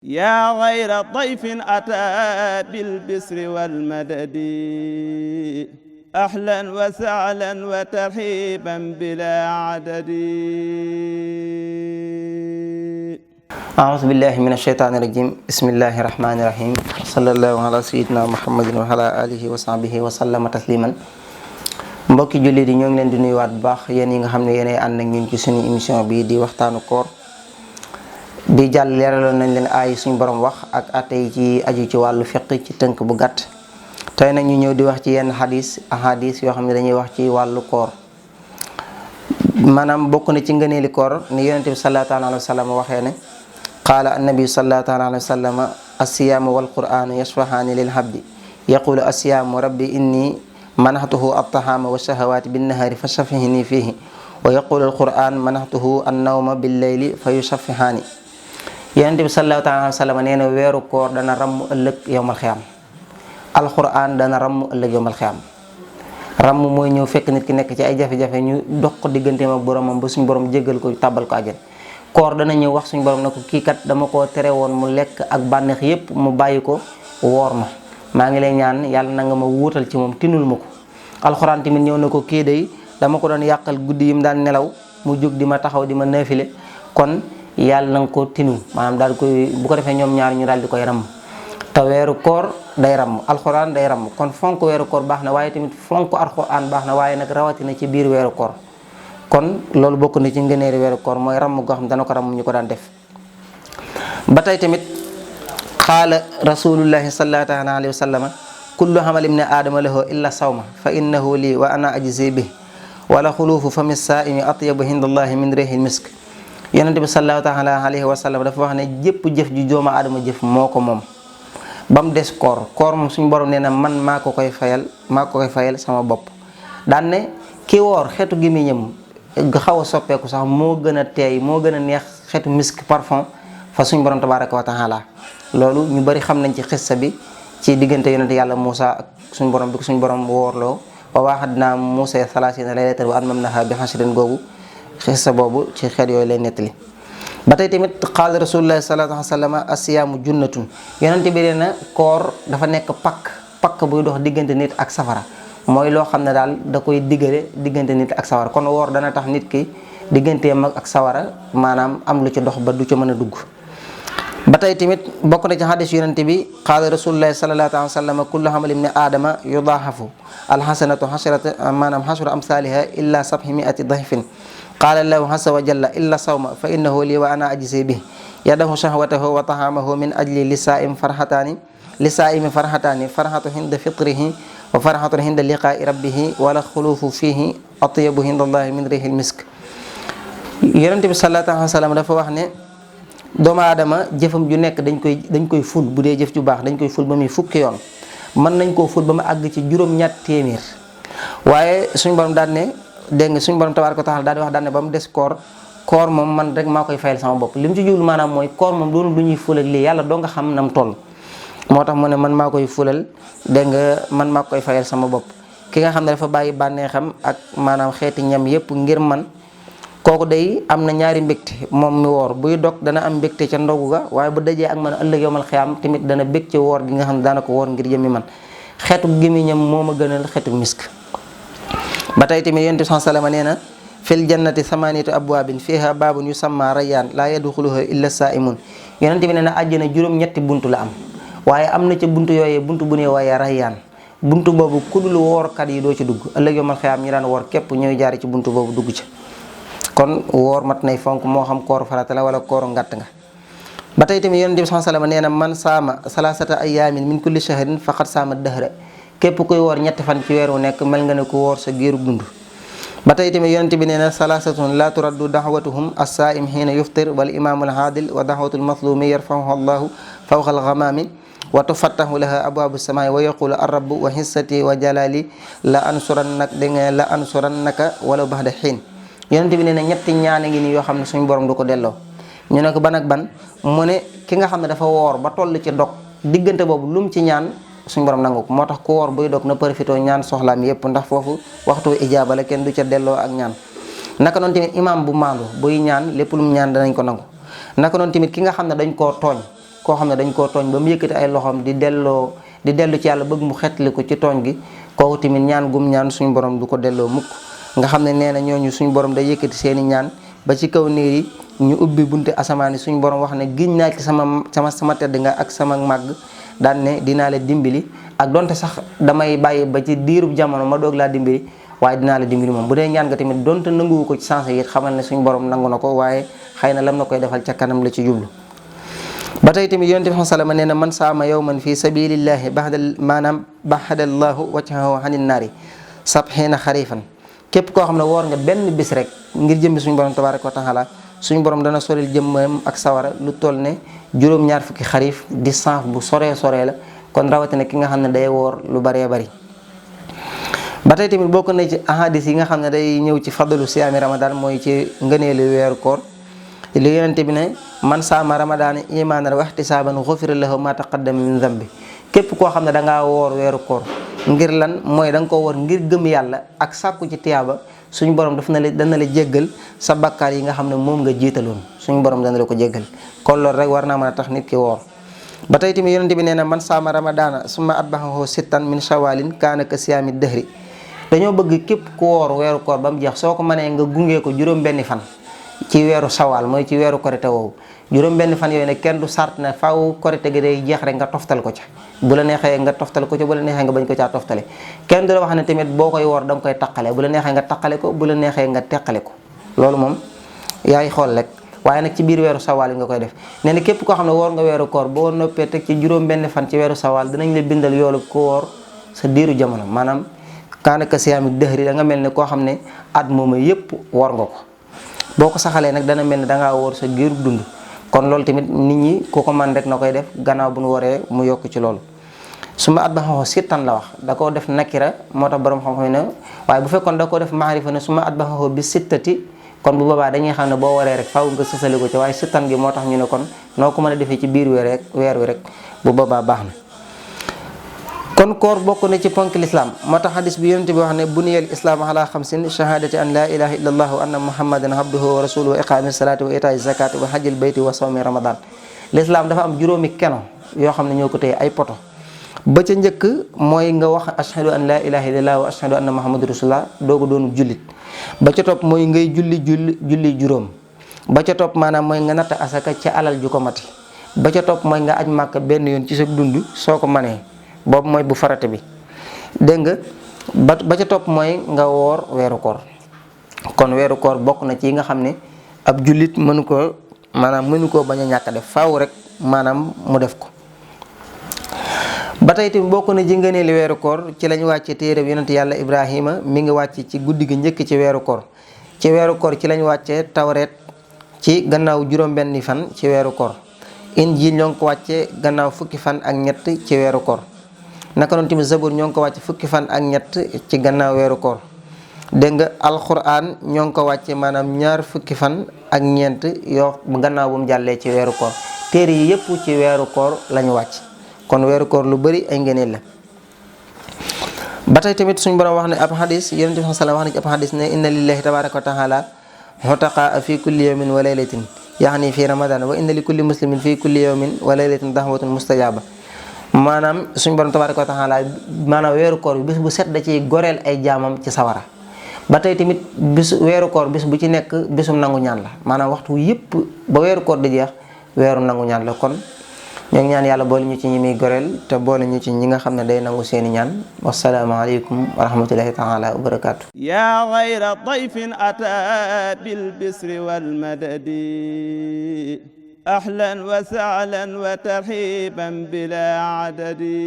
yaa xayra dayfin ataa bil bisri wal madadi ahlan wa sahlan wa tarhiban bilaa adadi. A'uuzu billahi mina shaytaani rajiim bismillahi rahmaani rahiim sallallahu ala sayyidina muhammadin wa ala alihi wa sahbihi wa sallama tasliman. Mbokki jullit yi ñoo ngi leen di nuyuwaat bu baax yéen yi nga xam ne yéenay ànd ak ñun ci suñu émission bii di waxtaanu koor. di jàll leeraloon nañ leen aay suñu borom wax ak atte yi ci aju ci wàllu fiq ci tënk bu gàtt. tey nag ñu ñëw di wax ci yenn ahadis yoo xam ne dañuy wax ci wàllu koor. maanaam bokk na ci ngëneeli koor ni yonente bi sallallahu alayhi wa sallam waxee ne qaala annabi sallallahu alayhi wa sallam assiyaamu wal qur'aanu yashfahaani lil habdi yaqulu assiyaamu rabbi inni manahtuhu at-tahaama wa shahawaati bin nahaari fa shafihni fiihi wa yaqulu al qur'aan manahtuhu an-nawma bil layli fa yushafihaani. yonente bi sallallahu alayhi wa sallam nee na weeru koor dana ramm ëllëg yowmal xiyaam. alquran dana ramm ëllëg yowmal xiyaam. ramm mooy ñëw fekk nit ki nekk ci ay jafe-jafe ñu dox ko digganteem ak boromam ba suñu borom jéggal ko tàbbal ko àjjana. koor dana ñëw wax suñu borom ne ko kii kat dama koo tere woon mu lekk ak bànneex yépp mu bàyyi ko woor ma maa ngi lay ñaan yàlla na nga ma wuutal ci moom tinul ma ko. alxuraan tamit ñëw na ko kii day dama ko doon yàqal guddi yi mu daan nelaw mu jóg di ma taxaw di ma neefile kon yàlla na nga ko tinu maanaam daal koy bu ko defee ñoom ñaar ñu daal di koy ramm. te weeru koor day ramm alxuraan day ramm kon fonk weeru koor baax na waaye tamit fonk alxuraan baax na waaye nag rawatina ci biir weeru koor. kon loolu bokk na ci ngëneeri weeru koor mooy ramm goo xam dana ko ramm ñu ko daan def. ba tey tamit qaala rasulullahi sallallahu alayhi wa sallam kullu amali ibni aadama lahu illa sawma fa innahu lii wa ana ajzi bih wala xuluufu fami saaimi atyabu indallahi min rihil misk. yonente bi sallallahu alayhi wa sallam dafa wax ne jëpp jëf ju jooma aadama jëf moo ko moom ba mu des koor moom suñu borom nee na man maa ko koy fayal sama bopp. daan ne ki woor xeetu gémmiñam nga xaw a soppeeku sax moo gën a teey moo gën a neex xeetu misk parfum fa suñu borom tabaraka wa taala. loolu ñu bari xam nañ ci xissa bi ci diggante yonente yàlla Muusa ak suñu borom bi ko suñu borom woorloo wa waa'adnaa Muusaa 30 laylatan wa atmamnaahaa bi 10 googu xissa boobu ci xeet yooyu lay nettali. ba tey tamit qaala rasulullahi sallallahu alayhi wa sallam asiyaamu junnatun yonente bi nee na koor dafa nekk pakk buy dox diggante nit ak safara mooy loo xam ne daal da koy diggale diggante nit ak sawara kon woor dana tax nit ki digganteem ak sawara maanaam am lu ci dox ba du ca mën a dugg. ba tey tamit bokk na ci xadis yonente bi qaala rasulullahi sallallahu alayhi wa sallam kullu amali ibni aadama yudaahafu alxasanatu xasru amsaaliha illa 700 dahfin qaala lahu azza wa jalla illa sawma fa innahu lii wa ana ajzi bih yadahu shahwatahu wa tahaamahu min ajli lisaa'imi farhataani farhatu hinda fitrihi wa farhatun hinda liqaa'i rabbihi wala xuluufu fiihi atyabu hindallahi min rihil misk. yonente bi sallallahu alayhi wa sallam dafa wax ne doomu aadama jëfam ju nekk dañ koy ful bu dee jëf ju baax dañ koy ful ba muy fukki yoon mën nañ koo ful ba mu àgg ci juróom-ñett téeméer waaye suñu borom daan ne dégg nga suñu borom tabaaraka wa taala daal di wax daan ne ba mu des koor moom man rek maa koy fayal sama bopp li mu ci jublu maanaam mooy koor moom doonu lu ñuy ful ak lii yàlla doo nga xam nam toll moo tax mu ne man maa koy fulal dégg nga man maa koy fayal sama bopp. ki nga xam ne dafa bàyyi bànneexam ak maanaam xeeti ñam yépp ngir man kooku day am na ñaari mbégte moom mi woor buy dog dana am mbégte ca ndogu ga waaye bu dajee ak man ëllëg yowmal xiyaam tamit dana bég ci woor gi nga xam ne daana ko woor ngir jëmmi man xeetu gémmiñam moo ma gënal xeetu misk. ba tey tamit yonent bi sallallahu alayhi wa sallam nee na fil jannati samaniyatu abwaabin fiha baabun yusamma rayyaan laa yadxuluha illa saa'imun. yonent bi nee na àjjana juróom-ñetti buntu la am waaye am na ca buntu yooyee buntu bu ne waaye rayyaan buntu boobu ku dul woorkat yi doo ci dugg ëllëg yowmal xiyaam ñi daan woor képp ñooy jaari ci buntu boobu dugg ci. kon woor mat nay fonk moo xam kooru farata la wala kooru ngàtt nga. ba tey tamit yonent bi sallallahu alayhi wa sallam nee na man saama salaasata ayaamin min kulli shahrin faqad saama dahra képp kuy woor ñetti fan ci weer wu nekk mel nga ne ku woor sa géeru dund. ba tey tamit yonent bi nee na salaasatun laa turaddu da'watuhum as-saa'im hiina yuftir wal imaamul haadil wa da'watul mazluumi yarfa'uha allahu fawqa al-ghamaami wa tufattahu laha abwaabu samaa'i wa yaqulu ar-rabbu wa izzati wa jalaali la ansurannaka walaw ba'da hiin. yonent bi nee na ñetti ñaane ngi nii yoo xam ne suñu borom du ko delloo ñu ne ko ban ak ban mu ne ki nga xam ne dafa woor ba toll ci dog diggante boobu lu mu ci ñaan suñu borom nangu ko moo tax ku woor buy dog na profité ñaan soxlaam yépp ndax foofu waxtu ijaaba la kenn du ca delloo ak ñaan. naka noonu tamit imaam bu maandu buy ñaan lépp lu mu ñaan danañ ko nangu naka noonu tamit ki nga xam ne dañ koo tooñ koo xam ne dañ koo tooñ ba mu yëkkati ay loxoom di dellu ci yàlla bëgg mu xetli ko ci tooñ gi, kooku tamit ñaan gum ñaan suñu borom du ko delloo mukk. nga xam ne nee na ñooñu suñu borom day yëkkati seeni ñaan ba ci kaw niir yi, ñu ubbi bunte asamaan yi, suñu borom wax ne giñ naa ci sama tedd nga ak sama màgg, daan ne dinaa la dimbali, ak donte sax damay bàyyi ba ci diirub jamono ma doog laa dimbali, waaye dinaa la dimbali moom. bu dee ñaan nga tamit donte nanguwu ko ci sens yi xamal ne suñu borom nangu na ko, waaye xëy na lam na koy defal ca kanam la ci jublu. ba tey tamit yonent bi salama nee na man saama yawman fi sabilillahi baxadallahu wajhahu anin naari sabxiina xarifan. képp koo xam ne woor nga benn bis rek ngir jëmbi suñu borom tabaraka wa taala, suñu borom dana soril jëmmam ak sawara lu toll ne juróom-ñaar fukki xarif, distance bu soree la, kon rawatina ki nga xam ne day woor lu baree bari. ba tey tamit bokk na ci ahadis yi nga xam ne day ñëw ci fadlu siyaami ramadan, mooy ci ngëneelu weeru koor. li yonente bi ne man saama ramadaana imaanan wa ihtisaaban xufira lahu ma taqaddama min zambi. képp koo xam ne dangaa woor weeru koor ngir lan, mooy da nga ko woor ngir gëm yàlla ak sàkku ci tiyaaba, suñu borom dana la jéggal sa bakkaar yi nga xam ne moom nga jiitaloon, suñu borom dana la ko jéggal. kon loolu rek war naa mën a tax nit ki woor. ba tey tamit yonente bi nee na man saama ramadaana summa atbaxahu sittan min shawalin kaana ka siyaami dëhri. dañoo bëgg képp ku woor weeru koor ba mu jeex, soo ko mënee nga gungee ko juróom-benni fan ci weeru sawaal, mooy ci weeru korite woowu. juróom-benni fan yooyu nag kenn du sart ne faaw korite gi day jeex rek nga toftal ko ca, bu la neexee nga toftal ko ca, bu la neexee nga bañ ko caa toftale. kenn du la wax ne tamit boo koy woor da nga koy taqale, bu la neexee nga taqale ko, bu la neexee nga teqale ko, loolu moom yaay xool rek. waaye nag ci biir weeru sawaal yi nga koy def. nee na képp koo xam ne woor nga weeru koor boo noppee teg ci juróom-benni fan ci weeru sawaal, dinañ la bindal yoolu ko woor sa diiru jamono. maanaam kaanaka siyaami dëhri, da nga mel ne koo xam ne at mooma yépp woor nga ko. boo ko saxalee nag dana mel ne dangaa woor sa giirub dund. kon loolu tamit nit ñi ku ko man rek na koy def, gannaaw bu nu waree mu yokk ci loolu. su ma at ba xaw sittan la wax, da koo def nakira, moo tax borom xam-xam ne, waaye bu fekkoon da koo def maarifa ne su ma at ba xaw bi sittati, kon bu boobaa dañuy xam ne boo waree rek faaw nga sësali ko ci, waaye sittan gi moo tax ñu ne kon noo ko mën a defee ci biir weer wi rek bu boobaa baax na. kon koor bokk na ci ponk lislaam, moo tax hadis bi yonent bi wax ne buniyal islaam ala xamsin shahadati an la ilaha illa allah wa anna muhammadan abduhu wa rasuluhu wa iqaami salati wa itaai zakati wa hajjil bayti wa sawmi ramadan. lislaam dafa am juróomi keno yoo xam ne ñoo ko téye ay poto. ba ca njëkk mooy nga wax ashhadu an la ilaha illallah wa ashhadu anna muhammadu rasulullah dooga doonu jullit. ba ca topp mooy ngay julli juróom. ba ca topp maanaam mooy nga natt asaka ca alal ju ko mati. ba ca topp mooy nga aj màkk benn yoon ci sa dund soo ko manee, boobu mooy bu farate bi, dégg nga. ba ca topp mooy nga woor weeru koor. kon weeru koor bokk na ci yi nga xam ne ab jullit mënu koo bañ a ñàkk def, faaw rek maanaam mu def ko. ba tey tamit bokk na ji ngëneeli weeru koor, ci lañ wàcce téere yonent yàlla Ibrahima, mi ngi wàcc ci guddi gi njëkk ci weeru koor. ci weeru koor ci lañ wàcce tawreet ci gannaaw juróom-benni fan ci weeru koor. injiil ñoo ngi ko wàcce gannaaw fukki fan ak ñett ci weeru koor. naka noonu tamit zabur ñoo ngi ko wàcce fukki fan ak ñett ci gannaaw weeru koor. dégg nga alquran ñoo ngi ko wàcce maanaam ñaar fukki fan ak ñeent yoo gannaaw bu mu jàllee ci weeru koor. téere yi yëpp ci weeru koor lañu wàcc. kon weeru koor lu bari ay ngëneel la. ba tey tamit suñu borom wax ne ab hadis, yonent bi sallallahu wax ne ci ab hadis ne inna lillahi tabaraka wa taala xutaqaa fi kulli yawmin wa laylatin yaani fi ramadan wa inna li kulli muslimin fi kulli yawmin wa laylatin da'watun mustajaba. maanaam suñu borom tabaraka wa taala maanaam weeru koor bi bis bu set da ciy goreel ay jaamam ci sawara. ba tey tamit weeru koor bis bu ci nekk bisum nangu ñaan la, maanaam waxtu yëpp ba weeru koor di jeex weeru nangu ñaan la. kon ñoo ngi ñaan yàlla boole ñu ci ñi muy goreel te boole ñu ci ñi nga xam ne day nangu seeni ñaan. wassalaamu aleykum wa rahmatullahi taala wa barakaatu. yaa xayra dayfin ataa bil bisri wal madadi ahlan wa sahlan wa tarhiban bila adadi.